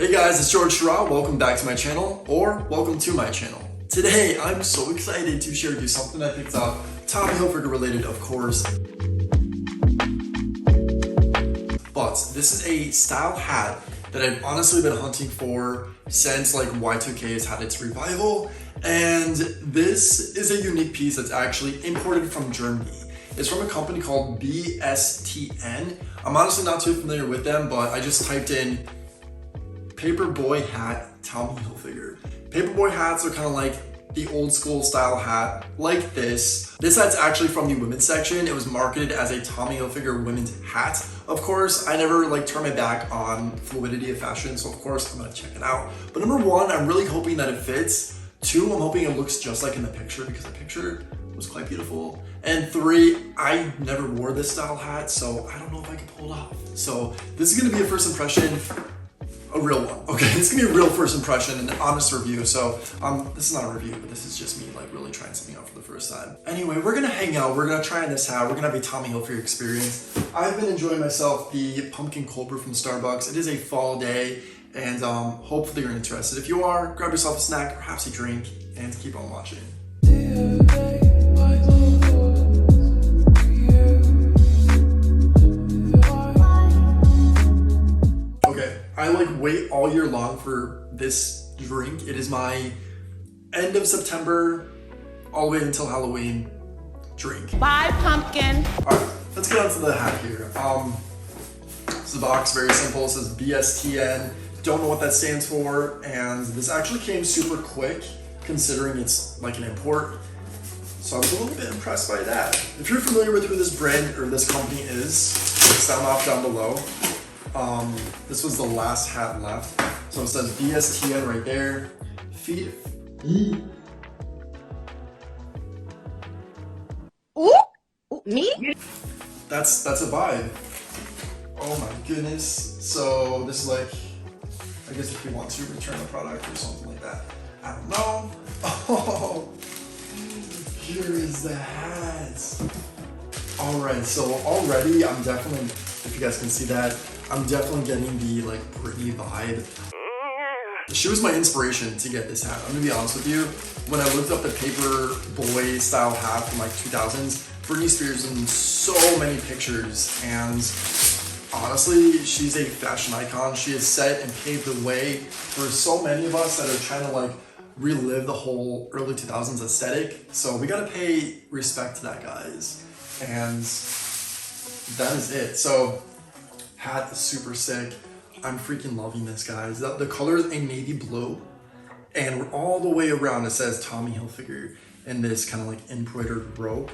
Hey guys, it's 𝗧𝗢𝗟. Welcome back to my channel, or welcome to my channel. Today, I'm so excited to share with you something I picked up, Tommy Hilfiger related, of course. But this is a style hat that I've honestly been hunting for since like Y2K has had its revival. And this is a unique piece that's actually imported from Germany. It's from a company called BSTN. I'm honestly not too familiar with them, but I just typed in Paperboy hat, Tommy Hilfiger. Paperboy hats are kind of like the old school style hat like this. This hat's actually from the women's section. It was marketed as a Tommy Hilfiger women's hat. Of course, I never turned my back on fluidity of fashion, so of course I'm gonna check it out. But number one, I'm really hoping that it fits. Two, I'm hoping it looks just like in the picture because the picture was quite beautiful. And three, I never wore this style hat, so I don't know if I can pull it off. So this is gonna be a first impression. A real one. Okay, this is gonna be a real first impression and an honest review. So this is not a review, but this is just me really trying something out for the first time. Anyway, we're gonna hang out, we're gonna try on this hat, we're gonna have a Tommy Hilfiger experience. I've been enjoying myself the pumpkin cold brew from Starbucks. It is a fall day, and hopefully you're interested. If you are, grab yourself a snack, perhaps a drink, and keep on watching. I wait all year long for this drink. It is my end of September all the way until Halloween drink. Bye, pumpkin. All right, let's get on to the hat here. This is the box, very simple. It says BSTN. Don't know what that stands for, and this actually came super quick considering it's like an import. So I was a little bit impressed by that. If you're familiar with who this brand or this company is, sound off down below. This was the last hat left. So it says BSTN right there. Feet. Ooh, me? That's a vibe. Oh my goodness. So this is like, I guess if you want to return the product or something like that. I don't know. Oh, here is the hat. All right, so already I'm definitely, if you guys can see that, I'm definitely getting the Britney vibe. She was my inspiration to get this hat. I'm gonna be honest with you. When I looked up the Paperboy style hat from 2000s, Britney Spears in so many pictures, and honestly, she's a fashion icon. She has set and paved the way for so many of us that are trying to relive the whole early 2000s aesthetic. So we gotta pay respect to that, guys. And that is it. So hat is super sick. I'm freaking loving this, guys. The color is a navy blue, and all the way around it says Tommy Hilfiger in this kind of embroidered rope.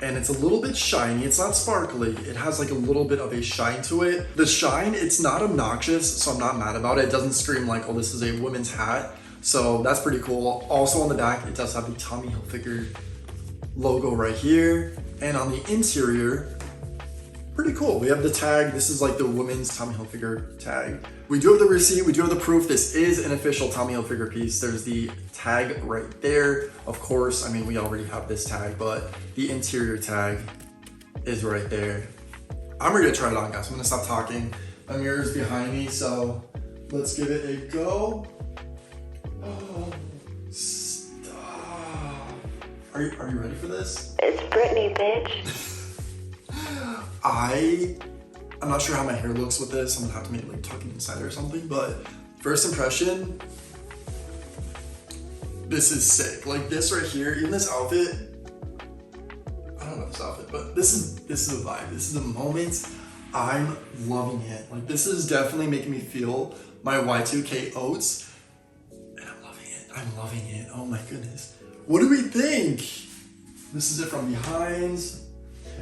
And it's a little bit shiny. It's not sparkly. It has a little bit of a shine to it. The shine, it's not obnoxious, so I'm not mad about it. It doesn't scream oh, this is a women's hat. So that's pretty cool. Also on the back, it does have the Tommy Hilfiger logo right here. And on the interior, pretty cool. We have the tag. This is the women's Tommy Hilfiger tag. We do have the receipt. We do have the proof. This is an official Tommy Hilfiger piece. There's the tag right there. Of course, I mean, we already have this tag, but the interior tag is right there. I'm ready to try it on, guys. I'm gonna stop talking. My mirror's behind me, so let's give it a go. Oh, stop. Are you ready for this? It's Britney, bitch. I'm not sure how my hair looks with this. I'm gonna have to maybe tuck it inside or something, but first impression, this is sick. This right here, even this outfit, I don't know this outfit, but this is a vibe. This is a moment. I'm loving it. This is definitely making me feel my Y2K oats, and I'm loving it. I'm loving it. Oh my goodness. What do we think? This is it from behind.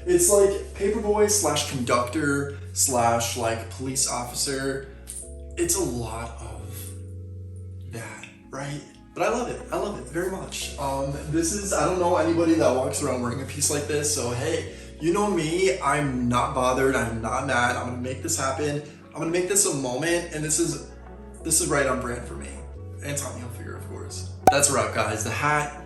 It's Paperboy / conductor / police officer. It's a lot of that, right? But I love it very much. This is, I don't know anybody that walks around wearing a piece like this, so hey, you know me, I'm not bothered, I'm not mad, I'm gonna make this happen. I'm gonna make this a moment, and this is right on brand for me. And Tommy Hilfiger, of course. That's a wrap, guys. The hat,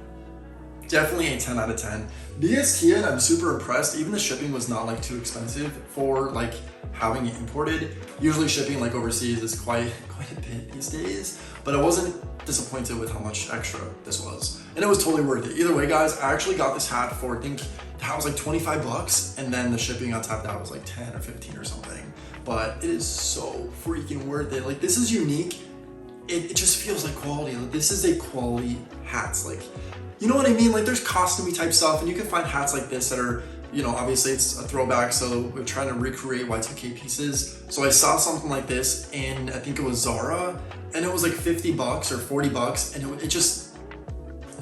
Definitely a 10 out of 10. BSTN, I'm super impressed. Even the shipping was not like too expensive for like having it imported. Usually shipping like overseas is quite a bit these days, but I wasn't disappointed with how much extra this was. And it was totally worth it. Either way, guys, I actually got this hat for, I think the hat was like 25 bucks, and then the shipping on top of that was like 10 or 15 or something. But it is so freaking worth it. Like, this is unique. It just feels like quality. Like, this is a quality hats. Like, you know what I mean? Like, there's costumey type stuff, and you can find hats like this that are, you know, obviously it's a throwback, so we're trying to recreate Y2K pieces. So I saw something like this in, I think it was Zara, and it was like 50 bucks or 40 bucks, and it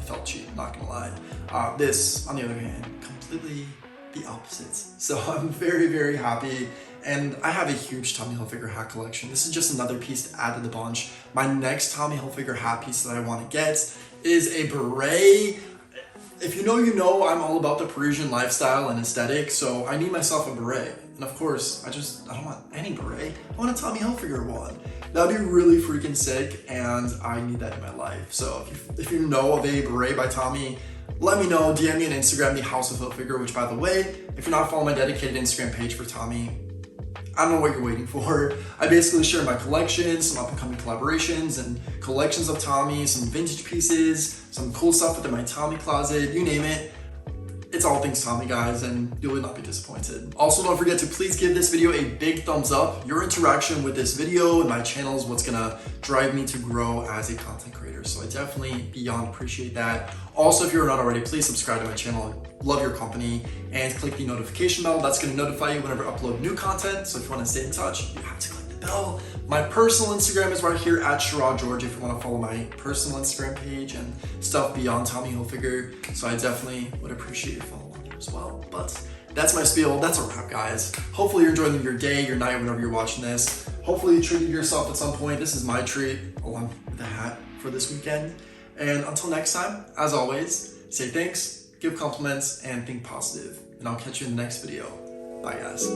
felt cheap, not gonna lie. This, on the other hand, completely the opposites. So I'm very, very happy. And I have a huge Tommy Hilfiger hat collection. This is just another piece to add to the bunch. My next Tommy Hilfiger hat piece that I want to get is a beret. If you know, you know, I'm all about the Parisian lifestyle and aesthetic, so I need myself a beret. And of course, I don't want any beret. I want a Tommy Hilfiger one. That'd be really freaking sick, and I need that in my life. So if you know of a beret by Tommy, let me know. DM me on Instagram, 𝗬𝗓𝗠𝗠𝗬, which, by the way, if you're not following my dedicated Instagram page for Tommy, I don't know what you're waiting for. I basically share my collections, some up-and-coming collaborations, and collections of Tommy, some vintage pieces, some cool stuff within my Tommy closet, you name it. It's all things Tommy, guys, and you will not be disappointed. Also, don't forget to please give this video a big thumbs up. Your interaction with this video and my channel is what's gonna drive me to grow as a content creator, so I definitely beyond appreciate that. Also, if you're not already, please subscribe to my channel. Love your company, and click the notification bell. That's gonna notify you whenever I upload new content, so if you wanna stay in touch, you have to click the bell. My personal Instagram is right here at 𝗬𝗟𝗠𝗠𝗬 if you wanna follow my personal Instagram page and stuff beyond Tommy Hilfiger, so I definitely would appreciate you following there as well. But that's my spiel, that's a wrap, guys. Hopefully you're enjoying your day, your night, whenever you're watching this. Hopefully you treated yourself at some point. This is my treat, along with the hat for this weekend. And until next time, as always, say thanks, give compliments, and think positive. And I'll catch you in the next video. Bye, guys.